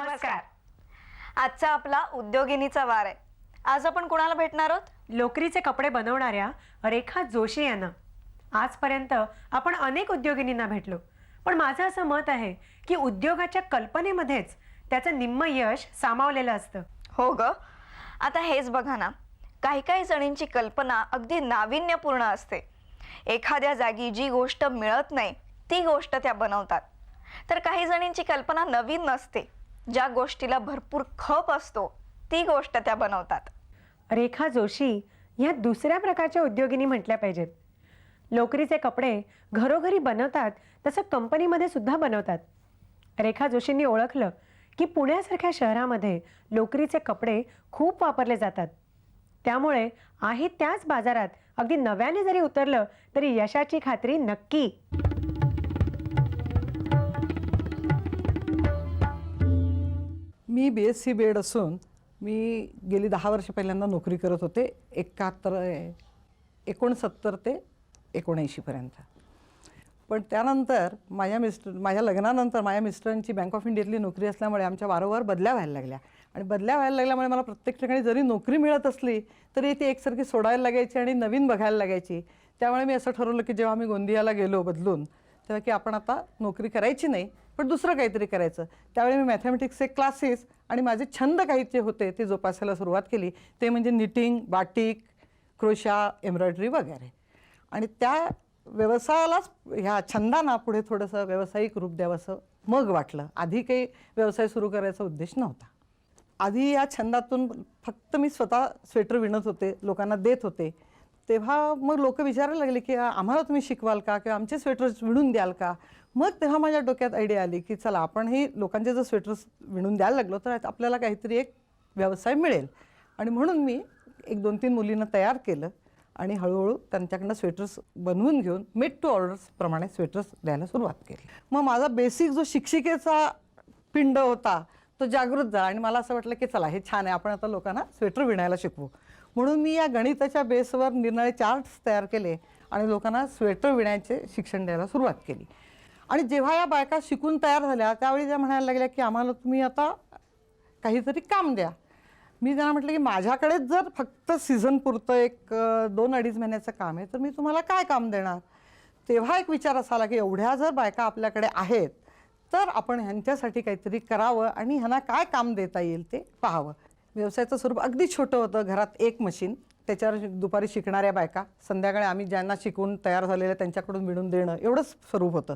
नमस्कार. आजचा आपला उद्योगिनीचा वार आहे. आज आपण कोणाला भेटणार आहोत? लोकरीचे कपडे बनवणाऱ्या रेखा जोशी यांना. आजपर्यंत आपण अनेक उद्योगिनींना भेटलो, पण माझं असं मत आहे की उद्योगाच्या कल्पनेमध्येच त्याचं निम्म यश सामावलेलं असतं. हो ग. आता हेच बघा ना, काही काही जणींची कल्पना अगदी नाविन्यपूर्ण असते. एखाद्या जागी जी गोष्ट मिळत नाही ती गोष्ट त्या बनवतात. तर काही जणींची कल्पना नवीन नसते, ज्या गोष्टीला भरपूर खप असतो ती गोष्ट त्या बनवतात. रेखा जोशी या दुसऱ्या प्रकारच्या उद्योगिनी म्हटल्या पाहिजेत. लोकरीचे कपडे घरोघरी बनवतात, तसं कंपनीमध्ये सुद्धा बनवतात. रेखा जोशींनी ओळखलं की पुण्यासारख्या शहरामध्ये लोकरीचे कपडे खूप वापरले जातात. त्यामुळे आहे त्याच बाजारात अगदी नव्याने जरी उतरलं तरी यशाची खात्री नक्की. मी BSc BEd असून मी गेली 10 वर्ष पहिल्यांदा नोकरी करत होते. 69 ते 79 पर्यंत. पण त्यानंतर माझ्या लग्नानंतर माझ्या मिस्टरांची बँक ऑफ इंडियातली नोकरी असल्यामुळे आमच्या वारंवार बदल्या व्हायला लागल्या. आणि बदल्या व्हायला लागल्यामुळे मला प्रत्येक ठिकाणी जरी नोकरी मिळत असली तरी ती एकसारखी सोडायला लागायची आणि नवीन बघायला लागायची. त्यामुळे मी असं ठरवलं की जेव्हा मी गोंदियाला गेलो बदलून, तेव्हा की आपण आता नोकरी करायची नाही, पण दुसरं काहीतरी करायचं. त्यावेळी मी मॅथमॅटिक्सचे क्लासेस आणि माझे छंद काही जे होते ते जोपासायला सुरुवात केली. ते म्हणजे निटिंग, बाटिक, क्रोशा, एम्ब्रॉयडरी वगैरे. आणि त्या व्यवसायालाच, ह्या छंदांना पुढे थोडंसं व्यावसायिक रूप द्यावंसं मग वाटलं. आधी काही व्यवसाय सुरू करायचा उद्देश नव्हता. आधी या छंदातून फक्त मी स्वतः स्वेटर विणत होते, लोकांना देत होते. तेव्हा मग लोक विचारायला लागले की आम्हाला तुम्ही शिकवाल का, किंवा आमचे स्वेटर्स विणून द्याल का. मग तेव्हा माझ्या डोक्यात आयडिया आली की चला आपणही लोकांचे जर स्वेटर्स विणून द्यायला लागलो तर आपल्याला काहीतरी एक व्यवसाय मिळेल. आणि म्हणून मी 1-2-3 मुलींना तयार केलं आणि हळूहळू त्यांच्याकडनं स्वेटर्स बनवून घेऊन मेड टू ऑर्डर्स प्रमाणे स्वेटर्स द्यायला सुरुवात केली. मग माझा बेसिक जो शिक्षिकेचा पिंड होता तो जागृत झाला आणि मला असं वाटलं की चला हे छान आहे, आपण आता लोकांना स्वेटर विणायला शिकवू. म्हणून मी या गणिताच्या बेसवर निरनिराळे चार्ट्स तयार केले आणि लोकांना स्वेटर विणायचे शिक्षण द्यायला सुरुवात केली. आणि जेव्हा या बायका शिकून तयार झाल्या त्यावेळी त्या म्हणायला लागल्या की आम्हाला तुम्ही आता काहीतरी काम द्या. मी त्यांना म्हटलं की माझ्याकडेच जर फक्त सीझनपुरतं 2-2.5 महिन्याचं काम आहे तर मी तुम्हाला काय काम देणार. तेव्हा एक विचार असा आला की एवढ्या जर बायका आपल्याकडे आहेत तर आपण ह्यांच्यासाठी काहीतरी करावं आणि ह्यांना काय काम देता येईल ते पाहावं. व्यवसायाचं स्वरूप अगदी छोटं होतं. घरात एक मशीन, त्याच्यावर दुपारी शिकणाऱ्या बायका, संध्याकाळी आम्ही ज्यांना शिकून तयार झालेल्या त्यांच्याकडून विणून देणं, एवढंच स्वरूप होतं.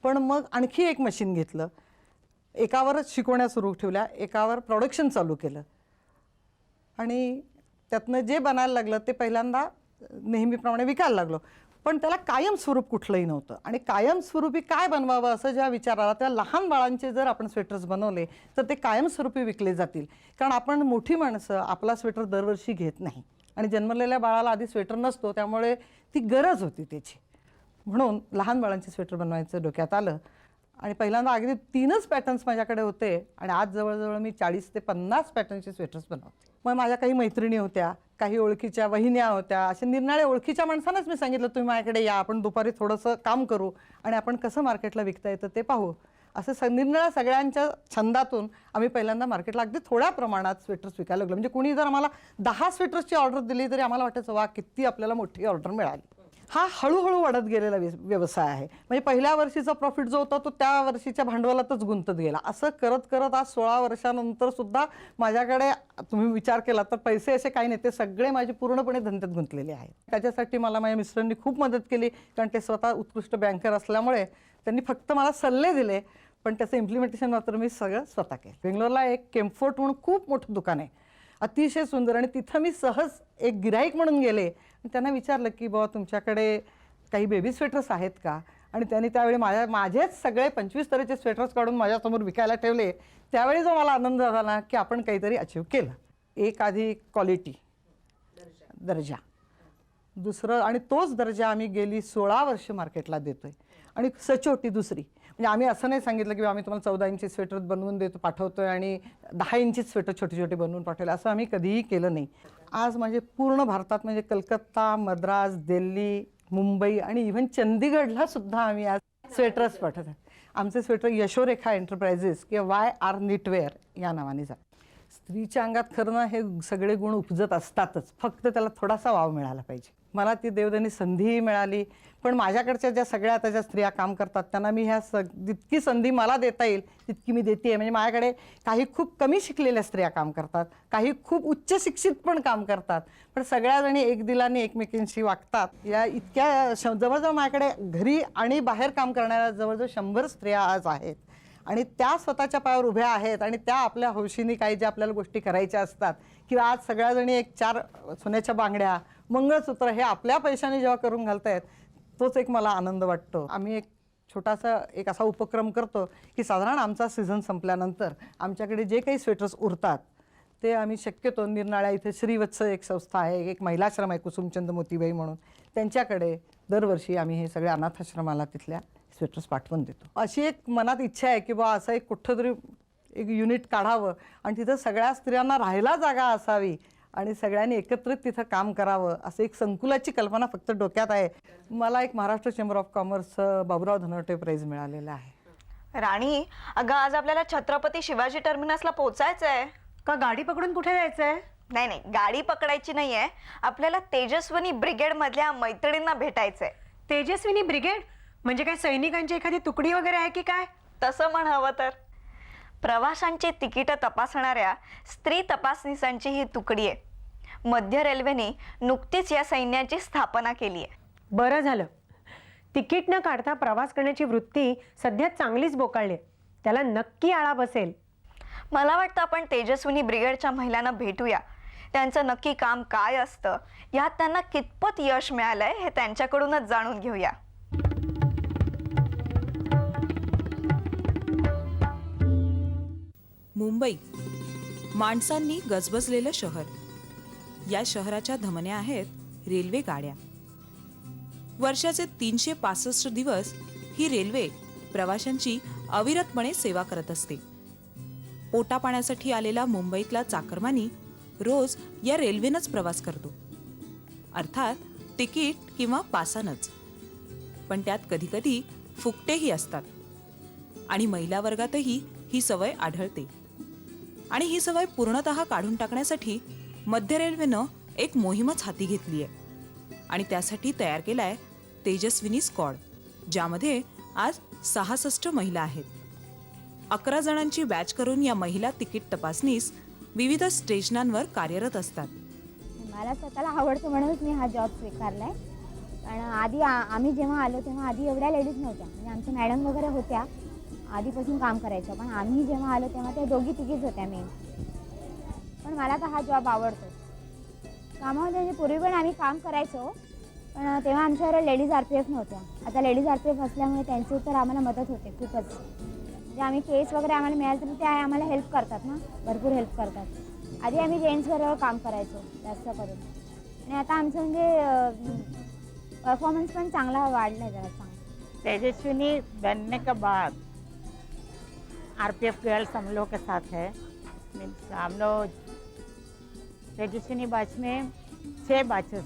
पण मग आणखी एक मशीन घेतलं, एकावरच शिकवण्या सुरू ठेवल्या, एकावर प्रोडक्शन चालू केलं. आणि त्यातनं जे बनायला लागलं ते पहिल्यांदा नेहमीप्रमाणे विकायला लागलो. पण त्याला कायमस्वरूप कुठलंही नव्हतं. आणि कायमस्वरूपी काय बनवावं असं जेव्हा विचार आला त्या लहान बाळांचे जर आपण स्वेटर्स बनवले तर ते कायमस्वरूपी विकले जातील. कारण आपण मोठी माणसं आपला स्वेटर दरवर्षी घेत नाही आणि जन्मलेल्या बाळाला आधी स्वेटर नसतो, त्यामुळे ती गरज होती त्याची. म्हणून लहान बाळांचे स्वेटर बनवायचं डोक्यात आलं. आणि पहिल्यांदा अगदी 3च पॅटर्न्स माझ्याकडे होते आणि आज जवळजवळ मी 40 ते 50 पॅटर्नचे स्वेटर्स बनवते. मग माझ्या काही मैत्रिणी होत्या, काही ओळखीच्या वहिन्या होत्या, अशा निरनिराळ्या ओळखीच्या माणसांनाच मी सांगितलं तुम्ही माझ्याकडे या, आपण दुपारी थोडंसं काम करू आणि आपण कसं मार्केटला विकता येतं ते पाहू. असं निरनिराळ्या सगळ्यांच्या छंदातून आम्ही पहिल्यांदा मार्केटला अगदी थोड्या प्रमाणात स्वेटर्स विकायला लागलो. म्हणजे कुणी जर आम्हाला 10 स्वेटर्सची ऑर्डर दिली तरी आम्हाला वाटायचं वा किती आपल्याला मोठी ऑर्डर मिळाली. हा हळूहळू वाढत गेलेला व्यवसाय आहे. म्हणजे पहिल्या वर्षीचा प्रॉफिट जो होता तो त्या वर्षीच्या भांडवलातच गुंतत गेला. असं करत करत आज 16 वर्षानंतर सुद्धा माझ्याकडे तुम्ही विचार केला तर पैसे असे काही नाही, ते सगळे माझे पूर्णपणे धंद्यात गुंतलेले आहेत. त्याच्यासाठी मला माझ्या मिस्टरांनी खूप मदत केली, कारण ते स्वतः उत्कृष्ट बँकर असल्यामुळे त्यांनी फक्त मला सल्ले दिले, पण त्याचं इम्प्लिमेंटेशन मात्र मी सगळं स्वतः केलं. बेंगलोरला एक केम्फोर्ट म्हणून खूप मोठं दुकान आहे, अतिशय सुंदर. आणि तिथं मी सहज एक गिराईक म्हणून गेले. त्यांना विचारलं की बाबा तुमच्याकडे काही बेबी स्वेटर्स आहेत का. आणि त्यांनी त्यावेळी माझेच सगळे 25 तऱ्हेचे स्वेटर्स काढून माझ्यासमोर विकायला ठेवले. त्यावेळी जो मला आनंद झाला की आपण काहीतरी अचीव केलं. एक आधी क्वालिटी, दर्जा, दुसरं, आणि तोच दर्जा आम्ही गेली 16 वर्ष मार्केटला देतोय. आणि सचोटी दुसरी, म्हणजे आम्ही असं नाही सांगितलं की आम्ही तुम्हाला 14 इंची स्वेटर बनवून देतो पाठवतोय आणि 10 इंची स्वेटर छोटे छोटे बनवून पाठवले, असं आम्ही कधीही केलं नाही. आज म्हणजे पूर्ण भारतात, म्हणजे कलकत्ता, मद्रास, दिल्ली, मुंबई आणि इव्हन चंदीगडला सुद्धा आम्ही आज स्वेटर्स पाठवतो. आमचे स्वेटर यशोरेखा एंटरप्राइजेस किंवा YR निटवेअर या नावाने जात. स्त्रीच्या अंगात खरं ना हे सगळे गुण उपजत असतातच, फक्त त्याला थोडासा वाव मिळाला पाहिजे. मला ती देवदानी संधीही मिळाली, पण माझ्याकडच्या ज्या सगळ्या आता ज्या स्त्रिया काम करतात त्यांना मी जितकी संधी मला देता येईल तितकी मी देते. म्हणजे माझ्याकडे काही खूप कमी शिकलेल्या स्त्रिया काम करतात, काही खूप उच्च शिक्षित पण काम करतात, पण सगळ्याजणी एक दिलाने एकमेकींशी वागतात. या इतक्या जवळजवळ माझ्याकडे घरी आणि बाहेर काम करणाऱ्या जवळजवळ 100 स्त्रिया आज आहेत आणि त्या स्वतःच्या पायावर उभ्या आहेत आणि त्या आपल्या हौशीने काही ज्या आपल्याला गोष्टी करायच्या असतात किंवा आज सगळ्याजणी एक 4 सोन्याच्या बांगड्या, मंगळसूत्र हे आपल्या पैशाने जेव्हा करून घालतायत तोच एक मला आनंद वाटतो. आम्ही एक छोटासा एक असा उपक्रम करतो की साधारण आमचा सीझन संपल्यानंतर आमच्याकडे जे काही स्वेटर्स उरतात ते आम्ही शक्यतो निरनाळ्या इथे श्रीवत्स एक संस्था आहे, एक महिलाश्रम आहे कुसुमचंद मोतीबाई म्हणून, त्यांच्याकडे दरवर्षी आम्ही हे सगळे अनाथाश्रमाला तिथल्या स्वेटर्स पाठवून देतो. अशी एक मनात इच्छा आहे की बा असं एक कुठंतरी एक युनिट काढावं आणि तिथं सगळ्या स्त्रियांना राहायला जागा असावी आणि सगळ्यांनी एकत्रित तिथं काम करावं, असं एक संकुलाची कल्पना फक्त डोक्यात आहे. मला एक Maharashtra chamber of commerce Baburao Dhanwate prize मिळालेला आहे. राणी, अगं आज आपल्याला छत्रपती शिवाजी टर्मिनसला पोहोचायचं आहे. का गाडी पकडून कुठे जायचंय? नाही नाही, गाडी पकडायची नाहीये, आपल्याला तेजस्विनी ब्रिगेड मधल्या मैत्रिणींना भेटायचंय. तेजस्विनी ब्रिगेड म्हणजे काय, सैनिकांची एखादी तुकडी वगैरे आहे की काय? तसं म्हण हवं तर. प्रवाशांची तिकीटं तपासणाऱ्या स्त्री तपासनीसांची ही तुकडी आहे. मध्य रेल्वेने नुकतीच या सैन्याची स्थापना केली आहे. बरं झालं. तिकीट न काढता प्रवास करण्याची वृत्ती सध्या चांगलीच बोकाळली आहे. त्याला नक्की आळा बसेल. मला वाटतं आपण तेजस्विनी ब्रिगेडच्या महिलांना भेटूया. त्यांचं नक्की काम काय असतं, यात त्यांना कितपत यश मिळालंय हे त्यांच्याकडूनच जाणून घेऊया. मुंबई, माणसांनी गजबजलेलं शहर. या शहराच्या धमन्या आहेत रेल्वे गाड्या. वर्षाचे 365 दिवस ही रेल्वे प्रवाशांची अविरतपणे सेवा करत असते. पोटापाण्यासाठी आलेला मुंबईतला चाकरमानी रोज या रेल्वेनंच प्रवास करतो, अर्थात तिकीट किंवा पासानच. पण त्यात कधीकधी फुकटेही असतात आणि महिला वर्गातही ही सवय आढळते. आणि ही सवय पूर्णतः काढून टाकण्यासाठी मध्य रेल्वेनं एक मोहीमच हाती घेतली आहे आणि त्यासाठी तयार केलाय तेजस्विनी स्क्वॉड, ज्यामध्ये आज 66 महिला आहेत. 11 जणांची बॅच करून या महिला तिकीट तपासनीस विविध स्टेशनांवर कार्यरत असतात. मला स्वतःला आवडतं म्हणूनच मी हा जॉब स्वीकारलाय. कारण आधी आम्ही जेव्हा आलो तेव्हा आधी एवढ्या लेडीज नव्हत्या. म्हणजे आमच्या मॅडम वगैरे होत्या, आधीपासून काम करायचं. पण आम्ही जेव्हा आलो तेव्हा त्या दोघी तिघीच होत्या मेन. पण मला तर हा जॉब आवडतो. कामामध्ये म्हणजे पूर्वी पण आम्ही काम करायचो, पण तेव्हा आमच्यावर लेडीज RPF नव्हत्या. आता लेडीज RPF असल्यामुळे त्यांची तर आम्हाला मदत होते खूपच. म्हणजे आम्ही केस वगैरे आम्हाला मिळालं तर ते आम्हाला हेल्प करतात ना, भरपूर हेल्प करतात. आधी आम्ही जेंट्सबरोबर काम करायचो जास्त करून, आणि आता आमचं म्हणजे परफॉर्मन्स पण चांगला वाढला आहे जरा चांगला. तेजस्विनी बनने के बाद RPF गर्ल्स हम लोग के साथ है. मीन्स हम लोग तेजस्विनी बैच में 6 बैचेस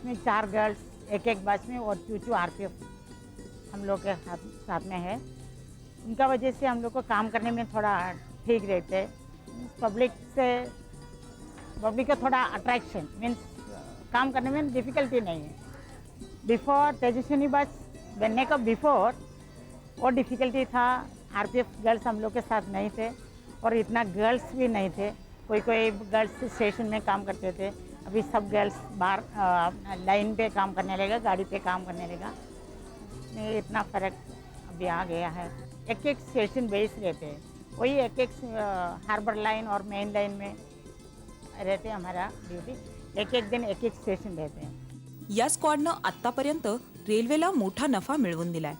में 4 गर्ल्स एक बैच में और 2 RPF हम लोग के साथ में है. उनका वजह से हम लोग को काम करने में थोड़ा ठीक रहते हैं. पब्लिक का थोड़ा अट्रैक्शन मीन्स काम करने में डिफ़िकल्टी नहीं है. बिफोर तेजस्विनी बैच बनने का बिफोर और डिफ़िकल्टी था. RPF गर्ल्स हम लोग के साथ नहीं थे और इतना गर्ल्स भी नहीं थे. कोई गर्ल्स स्टेशन में काम करते थे. अभी सब गर्ल्स बाहर लाइन पे काम करने लगा, गाड़ी पे काम करने लगा. में इतना फ़र्क अभी आ गया है. एक स्टेशन बेस रहते हैं, वही एक हार्बर लाइन और मेन लाइन में रहते हमारा ड्यूटी. एक दिन एक स्टेशन रहते हैं. या स्क्वॉडनं आत्तापर्यंत रेल्वेला मोठा नफा मिळवून दिलाय.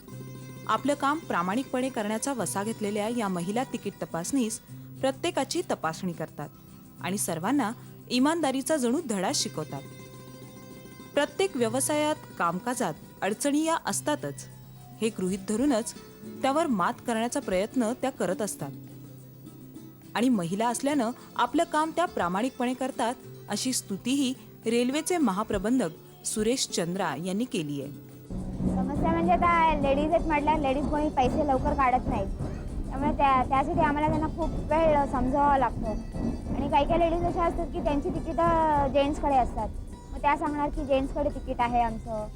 आपलं काम प्रामाणिकपणे करण्याचा वसा घेतलेल्या या महिला तिकीट तपासनीस प्रत्येकाची तपासणी करतात आणि सर्वांना इमानदारीचा जणू धडा शिकवतात. प्रत्येक व्यवसायात, कामकाजात अडचणी या असतातच. हे गृहीत धरूनच त्यावर मात करण्याचा प्रयत्न त्या करत असतात. आणि महिला असल्यानं आपलं काम त्या प्रामाणिकपणे करतात, अशी स्तुतीही रेल्वेचे महाप्रबंधक सुरेश चंद्रा यांनी केली आहे. समस्या म्हणजे आता लेडीज आहेत म्हटल्यावर लेडीज कोणी पैसे लवकर काढत नाहीत, त्यामुळे त्यासाठी आम्हाला त्यांना खूप वेळ समजावावं लागतं. आणि काही काही लेडीज अशा असतात की त्यांची तिकीटं जेंट्सकडे असतात, मग त्या सांगणार की जेंट्सकडे तिकीट आहे आमचं.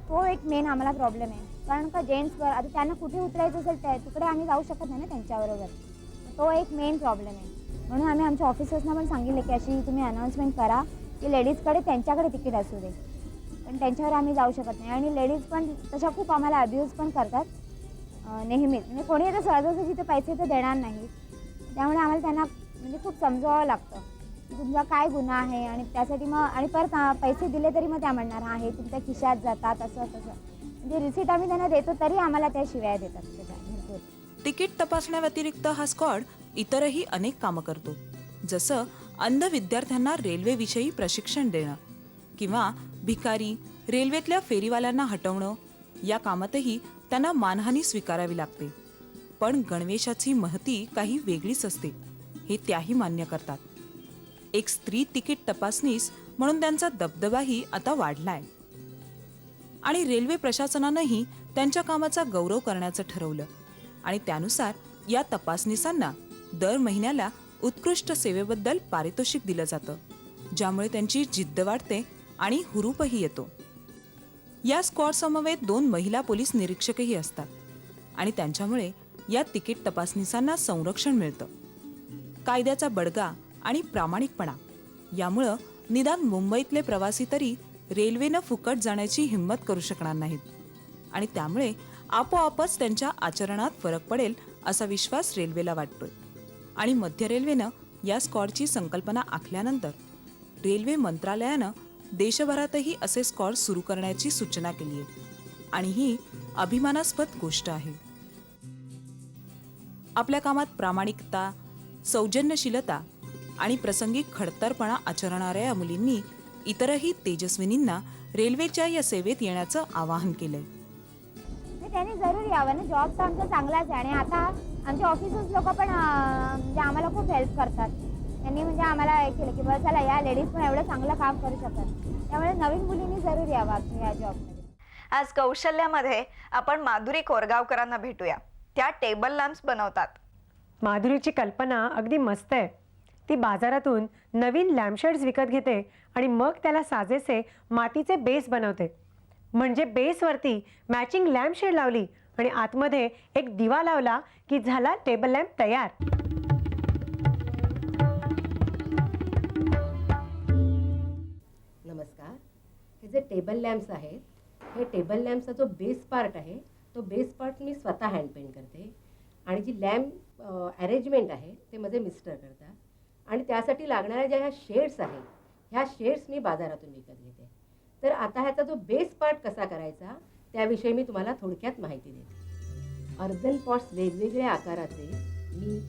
तो एक मेन आम्हाला प्रॉब्लेम आहे, कारण का जेंट्सवर आता त्यांना कुठे उतरायचं असेल तिकडे आम्ही जाऊ शकत नाही ना त्यांच्याबरोबर. तो एक मेन प्रॉब्लेम आहे. म्हणून आम्ही आमच्या ऑफिसर्सना पण सांगितलं की अशी तुम्ही अनाऊन्समेंट करा की लेडीजकडे त्यांच्याकडे तिकीट असू दे, पण त्यांच्यावर आम्ही जाऊ शकत नाही. आणि लेडीज पण तशा खूप आम्हाला अब्यूज पण करतात नेहमीच. म्हणजे कोणी आता सहजासहजी ते पैसे तर देणार नाही, त्यामुळे आम्हाला त्यांना म्हणजे खूप समजावावं लागतं की तुमचा काय गुन्हा आहे. आणि त्यासाठी मग आणि परत पैसे दिले तरी मग त्या म्हणणार हां हे तुमच्या खिशात जातात असं तसं. म्हणजे रिसीट आम्ही त्यांना देतो तरी आम्हाला त्या शिवाय देतात त्याच्या भरपूर. तिकीट तपासण्याव्यतिरिक्त हा स्क्वॉड इतरही अनेक कामं करतो, जसं अंध विद्यार्थ्यांना रेल्वेविषयी प्रशिक्षण देणं किंवा भिकारी रेल्वेतल्या फेरीवाल्यांना हटवणं. या कामातही त्यांना मानहानी स्वीकारावी लागते, पण गणवेशाची महती काही वेगळीच असते हे त्याही मान्य करतात. एक स्त्री तिकीट तपासनीस म्हणून त्यांचा दबदबाही आता वाढलाय आणि रेल्वे प्रशासनानंही त्यांच्या कामाचा गौरव करण्याचं ठरवलं आणि त्यानुसार या तपासनीसांना दर महिन्याला उत्कृष्ट सेवेबद्दल पारितोषिक दिलं जातं, ज्यामुळे त्यांची जिद्द वाढते आणि हुरूपही येतो. या स्क्वॉड समवेत 2 महिला पोलीस निरीक्षकही असतात आणि त्यांच्यामुळे या तिकीट तपासनीसांना संरक्षण मिळतं. कायद्याचा बडगा आणि प्रामाणिकपणा यामुळं निदान मुंबईतले प्रवासी तरी रेल्वेनं फुकट जाण्याची हिंमत करू शकणार नाहीत आणि त्यामुळे आपोआपच त्यांच्या आचरणात फरक पडेल असा विश्वास रेल्वेला वाटतोय. आणि मध्य रेल्वेनं या स्क्वॉडची संकल्पना आखल्यानंतर रेल्वे मंत्रालयानं देशभरातही असे स्क्वॉड सुरू करण्याची सूचना केली आहे आणि ही अभिमानास्पद गोष्ट आहे. आपल्या कामात प्रामाणिकता, सौजन्यशीलता आणि प्रसंगी खडतरपणा आचरणाऱ्या या मुलींनी इतरही तेजस्विनींना रेल्वेच्या या सेवेत येण्याचं आवाहन केलंय. त्यांनी जरूर यावं ना, जॉब तर आमचा चांगलाच आहे. आणि आता आमचे ऑफिसर्स लोक पण म्हणजे आम्हाला खूप हेल्प करतात. त्यांनी म्हणजे आम्हाला हे केलं की बरं चला या लेडीज पण एवढं चांगलं काम करू शकतात, त्यामुळे नवीन मुलींनी जरूर यावं आमच्या या जॉबमध्ये. आज कौशल्यामध्ये आपण माधुरी कोरगावकरांना भेटूया. त्या टेबल लॅम्प्स बनवतात. माधुरीची कल्पना अगदी मस्त आहे. ती बाजारातून नवीन लॅम्पशेड्स विकत घेते आणि मग त्याला साजेसे मातीचे बेस बनवते. म्हणजे बेसवरती मॅचिंग लॅम्पशेड लावली आणि आतमध्ये एक दिवा लावला की झाला टेबल लॅम्प तयार. नमस्कार. हे जे टेबल लॅम्प्स आहेत, हे टेबल लॅम्पचा जो बेस पार्ट आहे तो बेस पार्ट मी स्वतः हँड पेंट करते आणि जी लॅम्प अरेंजमेंट आहे ते माझे मिस्टर करतात. आणि त्यासाठी लागणाऱ्या ज्या ह्या शेड्स आहेत, ह्या शेड्स मी बाजारातून विकत घेते. तर आता ह्याचा जो बेस पार्ट कसा करायचा त्याविषयी मी तुम्हाला थोडक्यात माहिती देते. अर्धन पॉट्स वेगवेगळ्या आकाराचे मी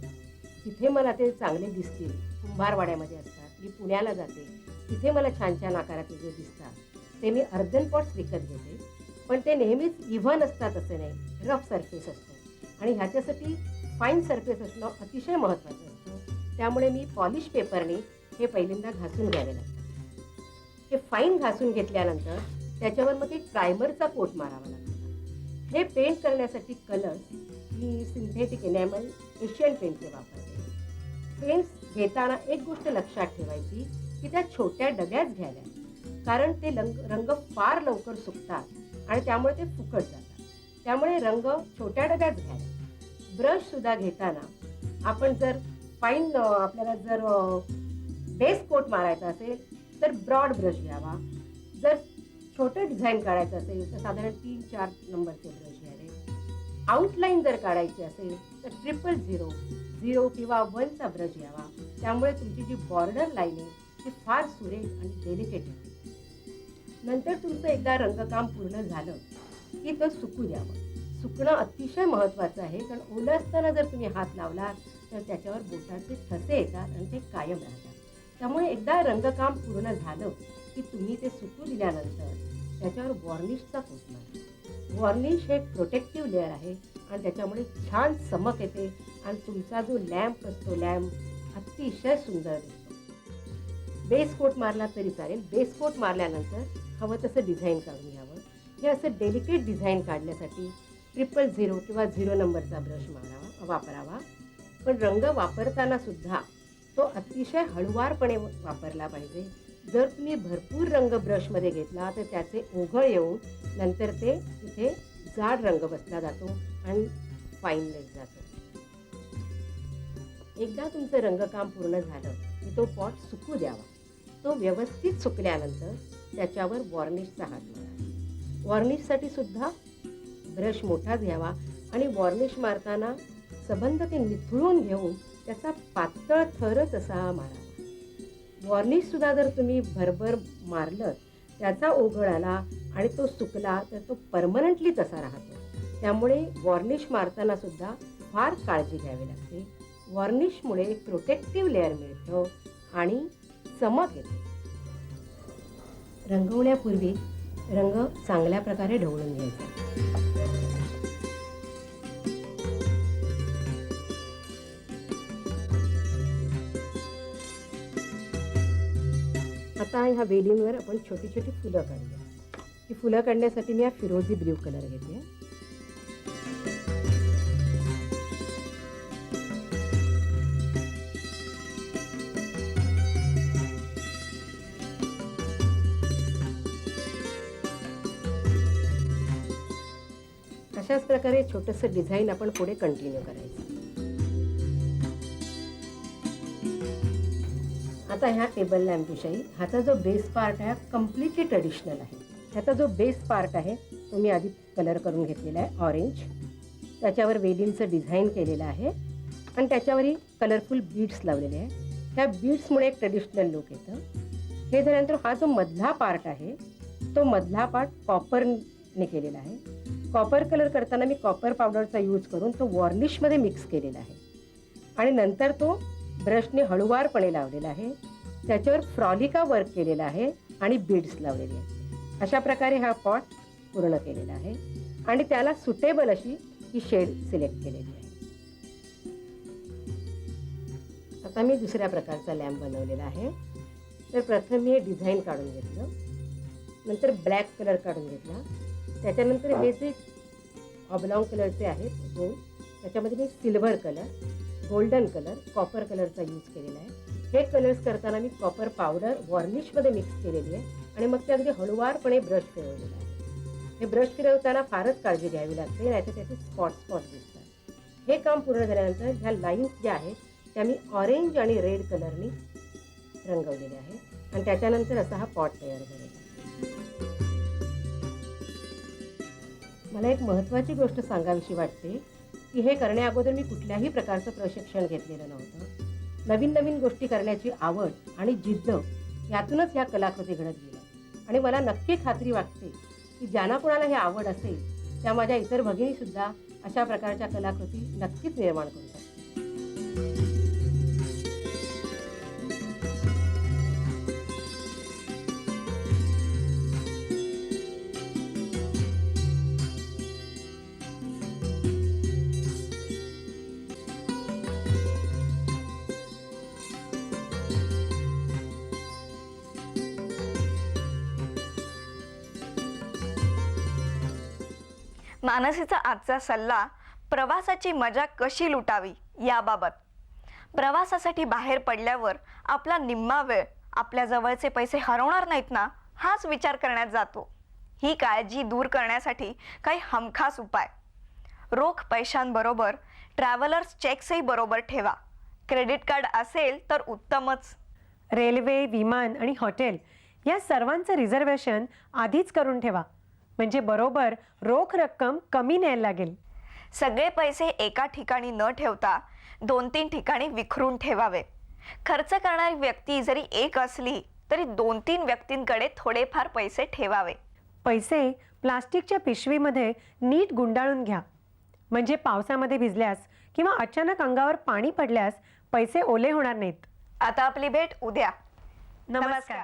तिथे मला ते चांगले दिसतील कुंभारवाड्यामध्ये असतात. मी पुण्याला जाते, तिथे मला छान छान आकाराचे जे दिसतात ते मी अर्धन पॉट्स विकत घेते. पण ते नेहमीच इव्हन असतात असं नाही, रफ सरफेस असतो आणि ह्याच्यासाठी फाईन सरफेस असणं अतिशय महत्त्वाचं असतं. त्यामुळे मी पॉलिश पेपरने हे पहिल्यांदा घासून घ्यावे लागतं. हे फाईन घासून घेतल्यानंतर त्याच्यावर मग एक प्रायमरचा कोट मारावा लागतो. हे पेंट करण्यासाठी कलर मी सिंथेटिक एनॅमल एशियन पेंटचे वापरते. पेंट्स घेताना एक गोष्ट लक्षात ठेवायची की त्या छोट्या डब्याच घ्याव्या, कारण ते रंग फार लवकर सुकतात आणि त्यामुळे ते फुकट जातात. त्यामुळे रंग छोट्या डब्यात घ्यावे. ब्रशसुद्धा घेताना आपण जर फाईन आपल्याला जर बेस कोट मारायचा असेल तर ब्रॉड ब्रश घ्यावा. जर छोटं डिझाईन काढायचं असेल तर साधारण 3-4 नंबरचे ब्रश घ्यावे. आउटलाईन जर काढायची असेल तर 000, 0 किंवा 1चा ब्रश घ्यावा. त्यामुळे तुमची जी बॉर्डर लाईन आहे ती फार सुरेख आणि डेलिकेट होते. नंतर तुमचं एकदा रंगकाम पूर्ण झालं की तो सुकू द्यावं. सुकणं अतिशय महत्त्वाचं आहे, कारण ओलं असताना जर तुम्ही हात लावलात तर त्याच्यावर बोटाचे ठसे येतात आणि ते कायम राहतात. त्यामुळे एकदा रंगकाम पूर्ण झालं की तुम्ही ते सुकू दिल्यानंतर त्याच्यावर वॉर्निशचा कोट मारा. वॉर्निश हे प्रोटेक्टिव्ह लेअर आहे आणि त्याच्यामुळे छान चमक येते आणि तुमचा जो लॅम्प असतो लॅम्प अतिशय सुंदर दिसतो. बेस कोट मारला तरी चालेल. बेस कोट मारल्यानंतर हवं तसं डिझाईन काढून घ्यावं. इथे असं डेलिकेट डिझाईन काढण्यासाठी 000 किंवा 0 नंबरचा ब्रश वापरावा. पण रंग वापरताना सुद्धा तो अतिशय हळुवारपणे वापरला पाहिजे. जर तुम्ही भरपूर रंग ब्रशमध्ये घेतला तर त्याचे ओघळ येऊन नंतर ते तिथे जाड रंग बसला जातो आणि फाईननेस जातो. एकदा तुमचं रंगकाम पूर्ण झालं की तो पॉट सुकू द्यावा. तो व्यवस्थित सुकल्यानंतर त्याच्यावर वॉर्निशचा हात मारा. वॉर्निशसाठी सुद्धा ब्रश मोठा घ्यावा आणि वॉर्निश मारताना सबंध ते निथळून घेऊन त्याचा पातळ थरच असा मारावा. वॉर्निशसुद्धा जर तुम्ही भरभर मारलं त्याचा ओघळ आला आणि तो सुकला तर तो परमनंटली तसा राहतो. त्यामुळे वॉर्निश मारताना सुद्धा फार काळजी घ्यावी लागते. वॉर्निशमुळे प्रोटेक्टिव्ह लेअर मिळतं आणि चमक येते. रंगवण्यापूर्वी रंग चांगल्या प्रकारे ढवळून घ्यायचा. आता ह्या वेलींवर आपण छोटी छोटी फुलं काढूया. ही फुलं काढण्यासाठी मी हा फिरोजी ब्ल्यू कलर घेते. अशाच प्रकारे छोटंसं डिझाईन आपण पुढे कंटिन्यू करायचं. आता ह्या टेबल लॅम्पविषयी ह्याचा जो बेस पार्ट आहे कम्प्लिटली ट्रेडिशनल आहे. ह्याचा जो बेस पार्ट आहे तो मी आधी कलर करून घेतलेला आहे ऑरेंज. त्याच्यावर वेलींचं डिझाईन केलेलं आहे आणि त्याच्यावरही कलरफुल बीड्स लावलेले आहे. ह्या बीड्समुळे एक ट्रेडिशनल लुक येतं. हे झाल्यानंतर हा जो मधला पार्ट आहे तो मधला पार्ट कॉपरने केलेला आहे. कॉपर कलर करताना मी कॉपर पावडरचा यूज करून तो वॉर्निशमध्ये मिक्स केलेला आहे आणि नंतर तो ब्रशने हळुवारपणे लावलेला आहे. त्याच्यावर फ्रॉलिका वर्क केलेला आहे आणि बीड्स लावलेले आहेत. अशा प्रकारे हा पॉट पूर्ण केलेला आहे आणि त्याला सुटेबल अशी ही शेड सिलेक्ट केलेली आहे. आता मी दुसऱ्या प्रकारचा लॅम्प बनवलेला आहे. तर प्रथम मी हे डिझाईन काढून घेतलं, नंतर ब्लॅक कलर काढून घेतला. त्याच्यानंतर हे जे ऑबलॉंग कलरचे आहेत दोन, त्याच्यामध्ये मी silver colour, golden colour, copper कलरचा यूज केलेला आहे. हे कलर्स करताना मी कॉपर पावडर वॉर्निशमध्ये मिक्स केलेली आहे आणि मग ते अगदी हळुवारपणे ब्रश फिरवलेला आहे. हे ब्रश फिरवताना फारच काळजी घ्यावी लागते, नाहीतर त्याचे स्पॉट दिसतात. हे काम पूर्ण झाल्यानंतर ह्या लाईन्स ज्या आहेत त्या मी ऑरेंज आणि रेड कलरनी रंगवलेल्या आहेत आणि त्याच्यानंतर असा हा पॉट तयार झालेला आहे. मला एक महत्त्वाची गोष्ट सांगावीशी वाटते की हे करण्याअगोदर मी कुठल्याही प्रकारचं प्रशिक्षण घेतलेलं नव्हतं. नवीन नवीन गोष्टी करण्याची आवड आणि जिद्द यातूनच ह्या कलाकृती घडत गेल्या आणि मला नक्की खात्री वाटते की ज्यांना कोणाला ही आवड असेल त्या माझ्या इतर भगिनीसुद्धा अशा प्रकारच्या कलाकृती नक्कीच निर्माण करू शकतात. मानसीचा आजचा सल्ला प्रवासाची मजा कशी लुटावी याबाबत. प्रवासासाठी बाहेर पडल्यावर आपला निम्मा वेळ आपल्या जवळचे पैसे हरवणार नाहीत ना हाच विचार करण्यात जातो. ही काळजी दूर करण्यासाठी काही हमखास उपाय. रोख पैशांबरोबर ट्रॅव्हलर्स चेक्सही बरोबर ठेवा. क्रेडिट कार्ड असेल तर उत्तमच. रेल्वे, विमान आणि हॉटेल या सर्वांचं रिझर्वेशन आधीच करून ठेवा, म्हणजे बरोबर रोख रक्कम कमी न्यायला लागेल. सगळे पैसे एका ठिकाणी न ठेवता 2-3 ठिकाणी विखरून ठेवावे. खर्च करणारी व्यक्ती जरी एक असली तरी 2-3 व्यक्तींकडे थोडेफार पैसे ठेवावे. पैसे प्लास्टिकच्या पिशवीमध्ये नीट गुंडाळून घ्या, म्हणजे पावसामध्ये भिजल्यास किंवा अचानक अंगावर पाणी पडल्यास पैसे ओले होणार नाहीत. आता आपली भेट उद्या. नमस्कार.